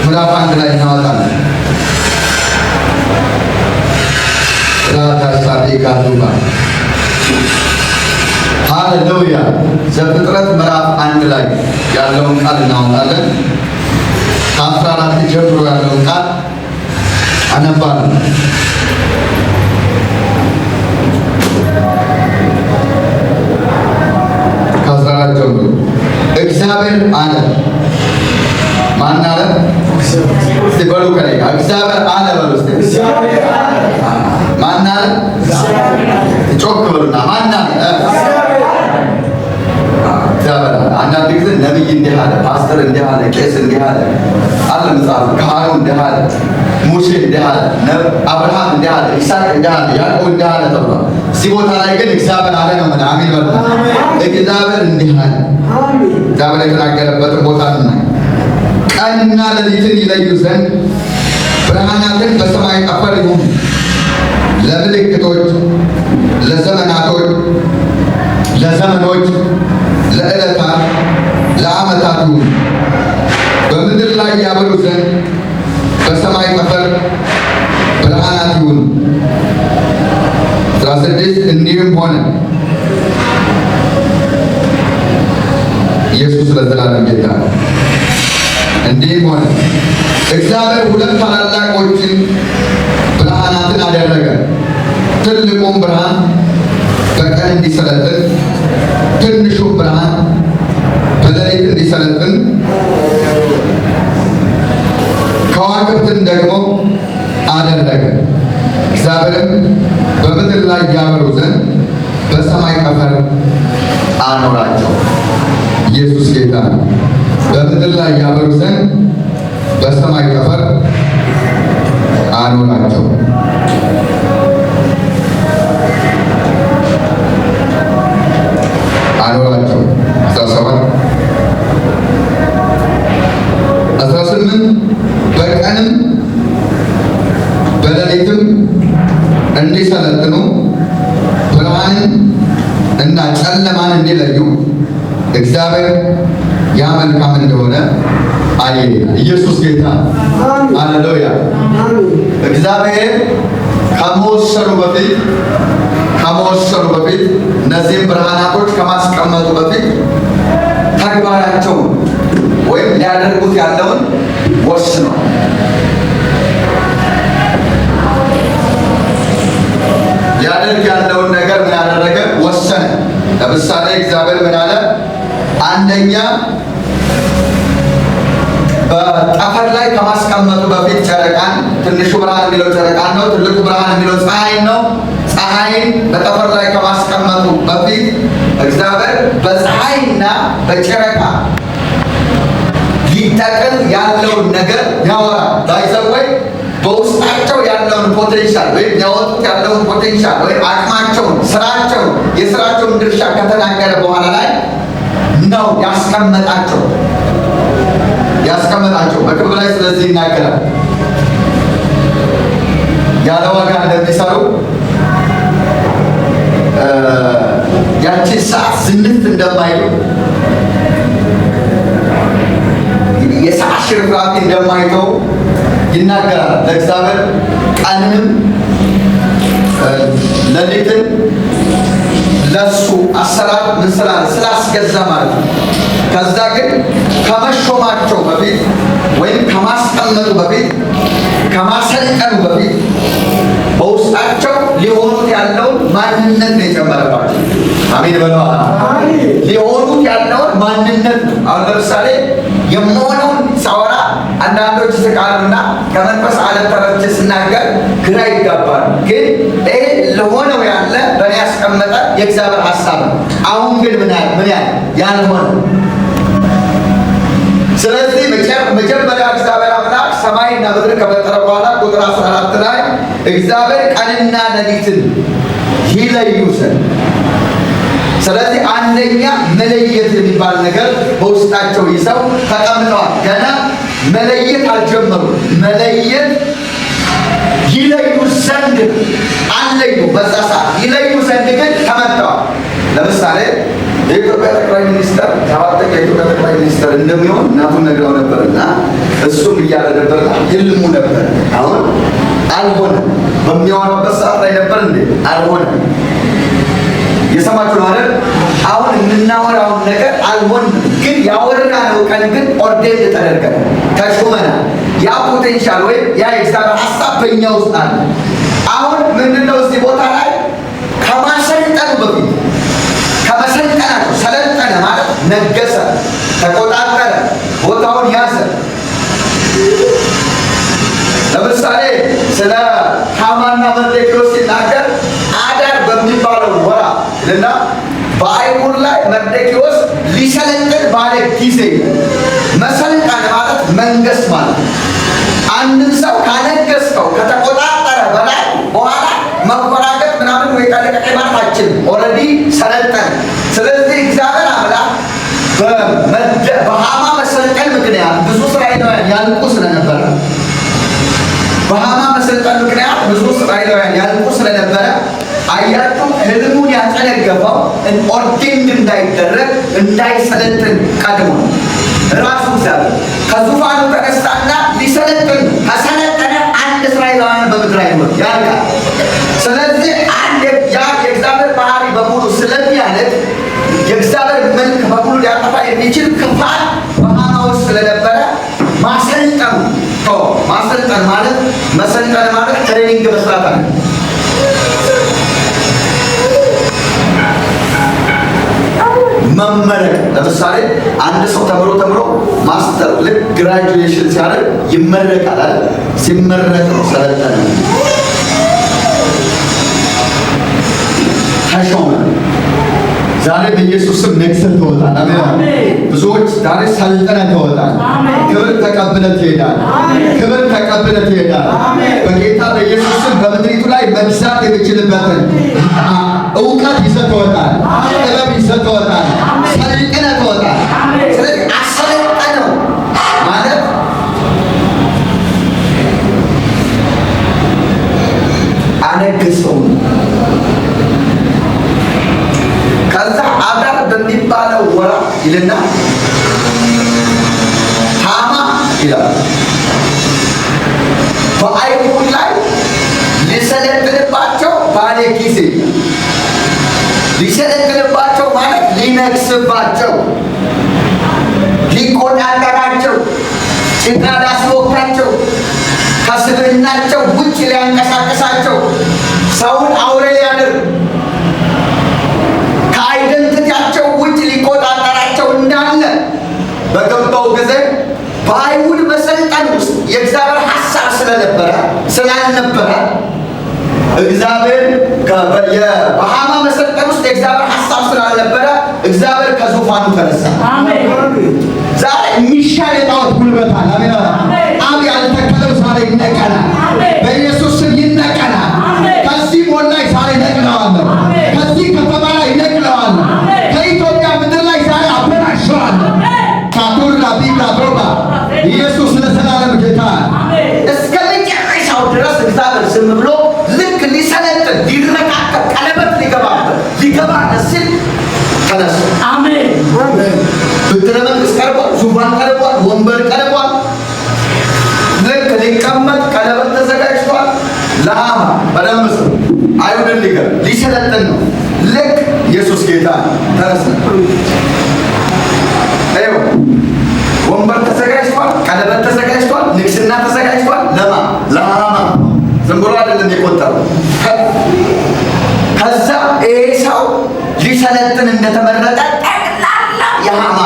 ምዕራፍ 1 ላይ እናወጣለን። ሃሌሉያ። ዘፍጥረት ምዕራፍ 1 ላይ ያለውን ቃል እናወጣለን። ከ14 ጀምሮ ያለውን ቃል አነባለሁ። ከ14 ጀምሮ እግዚአብሔር አለ። ማን አለ? እስቲ በሉ ከኔ እግዚአብሔር አለ በሉ። እስቲ ማን አለ? ጮክ በሉና ማን አለ? እግዚአብሔር አለ። አንዳንድ ጊዜ ነቢይ እንዲህ አለ፣ ፓስተር እንዲህ አለ፣ ቄስ እንዲህ አለ አለ መጽሐፍ። ካህኑ እንዲህ አለ፣ ሙሴ እንዲህ አለ፣ አብርሃም እንዲህ አለ፣ ይስሐቅ እንዲህ አለ፣ ያዕቆብ እንዲህ አለ ተብሏል። እዚህ ቦታ ላይ ግን እግዚአብሔር አለ ነው። ምን አሜን በሉ። እግዚአብሔር እንዲህ አለ። እግዚአብሔር የተናገረበትን ቦታ እናይ። ቀንና ሌሊትን ይለዩ ዘንድ ብርሃናትን በሰማይ ጠፈር ይሁኑ፣ ለምልክቶች፣ ለዘመናቶች፣ ለዘመኖች፣ ለዕለታት፣ ለዓመታት ይሁኑ። በምድር ላይ ያበሩ ዘንድ በሰማይ ጠፈር ብርሃናት ይሁኑ። 16 እንዲህም ሆነ። ኢየሱስ ለዘላለም ጌታ ነው። እንዲህም ሆነ እግዚአብሔር ሁለት ታላላቆችን ብርሃናትን አደረገ። ትልቁም ብርሃን በቀን እንዲሰለጥን፣ ትንሹም ብርሃን በሌሊት እንዲሰለጥን፣ ከዋክብትን ደግሞ አደረገ። እግዚአብሔርም በምድር ላይ ያበሩ ዘንድ በሰማይ ጠፈር አኖራቸው። ኢየሱስ ጌታ ነው። በምድር ላይ ያበሩ ዘንድ በሰማይ ጠፈር አኖራቸው። አኖራቸው 17 18 በቀንም በሌሊትም እንዲሰለጥኑ ብርሃንን እና ጨለማን እንዲለዩ እግዚአብሔር ያ መልካም እንደሆነ አየ። ኢየሱስ ጌታ። ሃሌሉያ። እግዚአብሔር ከመወሰኑ በፊት እነዚህም ብርሃናቶች ከማስቀመጡ በፊት ተግባራቸውን ወይም ሊያደርጉት ያለውን ወስነው ሊያደርግ ያለውን ነገር ምን ያደረገ? ወሰነ። ለምሳሌ እግዚአብሔር ምን አለ? አንደኛ በጠፈር ላይ ከማስቀመጡ በፊት ጨረቃን፣ ትንሹ ብርሃን የሚለው ጨረቃን ነው። ትልቁ ብርሃን የሚለው ፀሐይን ነው። ፀሐይን በጠፈር ላይ ከማስቀመጡ በፊት እግዚአብሔር በፀሐይና በጨረቃ ሊጠቅም ያለውን ነገር ያወራል። ባይዘወይ በውስጣቸው ያለውን ፖቴንሻል ወይም ያወጡት ያለውን ፖቴንሻል ወይም አቅማቸውን፣ ስራቸውን፣ የስራቸውን ድርሻ ከተናገረ በኋላ ላይ ነው ያስቀመጣቸው በክብር ላይ። ስለዚህ ይናገራል። ያለ ዋጋ እንደሚሰሩ ያቺን ሰዓት ዝንፍ እንደማይሉ የሰዓት ሽርፍራፊ እንደማይተው ይናገራል። ለእግዚአብሔር ቀንንም ሌሊትን ለሱ አሰራር ምን ስላስገዛ ማለት ነው። ከዛ ግን ከመሾማቸው በፊት ወይም ከማስቀመጡ በፊት ከማሰልጠኑ በፊት በውስጣቸው ሊሆኑት ያለውን ማንነት ነው የጨመረባቸው። አሜን በለዋ። ሊሆኑት ያለውን ማንነት ነው። አሁን ለምሳሌ የምሆነውን ሳወራ አንዳንዶች ስቃሉና ከመንፈስ ዓለም ተረድቼ ስናገር ግራ ይጋባሉ። ግን ይሄ ለሆነው ያለ በእኔ ያስቀመጠ የእግዚአብሔር ሀሳብ ነው። አሁን ግን ምን ያልሆነ። ስለዚህ መጀመሪያ እግዚአብሔር አምላክ ሰማይና ምድር ከፈጠረ በኋላ ቁጥር 14 ላይ እግዚአብሔር ቀንና ሌሊትን ይለዩ ዘንድ። ስለዚህ አንደኛ መለየት የሚባል ነገር በውስጣቸው ይዘው ተቀምጠዋል። ገና መለየት አልጀመሩም። መለየት ይለዩ ዘንድ አለዩ። በዛ ሰዓት ይለዩ ዘንድ ግን ተመጥተዋል። ለምሳሌ የኢትዮጵያ ጠቅላይ ሚኒስትር ታዋቂ የኢትዮጵያ ጠቅላይ ሚኒስትር እንደሚሆን እናቱን ነግረው ነበርና እሱም እያለ ነበርና ህልሙ ነበር። አሁን አልሆነም። በሚያወራበት ሰዓት ላይ ነበር እንዴ አልሆነም። የሰማችሁ ማለት አሁን የምናወራውን ነገር አልሆንም፣ ግን ያወራነው ቀን ግን ኦርዴንድ ተደርገናል፣ ተሾመናል። ያ ፖቴንሻል ወይም ያ የእግዚአብሔር ሀሳብ በእኛ ውስጥ አለ። አሁን ምንድነው እዚህ ቦታ ላይ ከማሰልጠኑ በፊት ከመሰልጠናቸው ሰለጠነ ማለት ነገሰ፣ ተቆጣጠረ፣ ቦታውን ያዘ። ለምሳሌ ስለ ሐማና መርዶክዮስ ሲናገር አዳር በሚባለው ወራ እና በአይሁድ ላይ መርዶክዮስ ሊሰለጥን ባለ ጊዜ መሰልጠን ማለት መንገስ ማለት አንድን ሰው ካነገስከው ከተቆጣጠረ በላይ በኋላ መቆራገጥ ምናምን ወይ ካለቀቀ ማለታችን ኦልሬዲ ሰለጠን። ስለዚህ እግዚአብሔር አምላክ በሐማ መሰልጠን ምክንያት ብዙ እስራኤላውያን ያልቁ ስለነበረ በሐማ መሰልጠን ምክንያት ብዙ እስራኤላውያን ያልቁ ስለነበረ አያችሁ ህልሙን ያጨነገፈው ኦርዴንድ እንዳይደረግ እንዳይሰለጥን ቀድሞ ራሱ እግዚአብሔር ከዙፋኑ ተነሳና ሊሰለጥን ከሰለጠነ አንድ እስራኤላውያን በምድር አይኖር ያልቃል። ስለዚህ አንድ ያ የእግዚአብሔር ባህሪ በሙሉ ስለሚያለት የእግዚአብሔር መልክ በሙሉ ሊያጠፋ የሚችል ክፋት በሐማ ውስጥ ስለነበረ ማሰልጠን ማሰልጠን ማለት መሰልጠን ማለት ትሬኒንግ መስራት አለ። መመረቅ ለምሳሌ አንድ ሰው ተምሮ ማስተር ልክ ግራጁዌሽን ሲያደርግ ይመረቃል አይደል? ሲመረቅ ነው ሰለጠነ፣ ተሾመ። ዛሬ በኢየሱስ ስም ነግሰህ ትወጣለህ። አሜን። ብዙዎች ዛሬ ሰልጥነህ ትወጣለህ። ክብር ተቀብለህ ትሄዳለህ። ክብር ተቀብለህ ትሄዳለህ። በጌታ በኢየሱስ ስም በምድሪቱ ላይ መግዛት የምችልበትን እውቀት ይዘህ ትወጣለህ። ጥበብ ይዘህ ትወጣለህ። ሰልጥነህ ትወጣለህ። ስለዚህ አሰለጠነው ማለት አነገሰው። ከዛ አዳር በሚባለው ወራ ይልና ሐማ ይላል በአይሁድ ላይ ሊሰለጥንባቸው ባለ ጊዜ ሊሰለጥንባቸው ማለት ሊነግስባቸው፣ ሊቆጣጠራቸው፣ ጭቃ ሊያስወቅታቸው፣ ከስብዕናቸው ውጭ ሊያንቀሳቀሳቸው፣ ሰውን አውሬ ሊያደርግ ከአይደንቲቲያቸው ውጭ ሊቆጣጠራቸው እንዳለ በገባው ጊዜ በአይሁድ መሰልጠን ውስጥ የእግዚአብሔር ሀሳብ ስላልነበረ እግዚአብሔር በሐማ መሰልጠን ውስጥ የእግዚአብሔር ሀሳብ ስላልነበረ እግዚአብሔር ከዙፋኑ ተነሳ። ዛሬ የሚሻል የጣዖት ጉልበት አለ። አብ ያልተከለው ዛሬ ይነቀላል። በኢየሱስ ስም ይነቀላል። ከዚህ ሞል ላይ ዛሬ ነቅለዋለሁ። ከዚህ ከተማ ላይ ነቅለዋለሁ። ከኢትዮጵያ ምድር ላይ ዛሬ አበላሸዋለሁ። ካቱላ ቢካቶባ ኢየሱስ ለዘላለም ጌታ እስከ መጨረሻው ድረስ እግዚአብሔር ዝም ብሎ ልክ ሊሰለጥን ሊረቃቀቅ ቀለበት ሊገባበት ሲል ተነሱ። አሜን። ብድረ መንግስት ቀርቧል፣ ዙፋን ቀርቧል፣ ወንበር ቀርቧል። ልክ ሊቀመጥ ቀለበት ተዘጋጅቷል። ለሐማ በደንብ ስም አይሁድን ሊሰለጥን ነው። ልክ ኢየሱስ ጌታ ተነሳ። ወንበር ተዘጋጅቷል፣ ቀለበት ተዘጋጅቷል፣ ንግስና ተዘጋጅቷል። ለሐማ ዝም ብሎ አይደለም የቆጠረው። ከዛ ይሄ ሰው ሊሰለጥን እንደተመረጠ ጠቅላላ የሐማ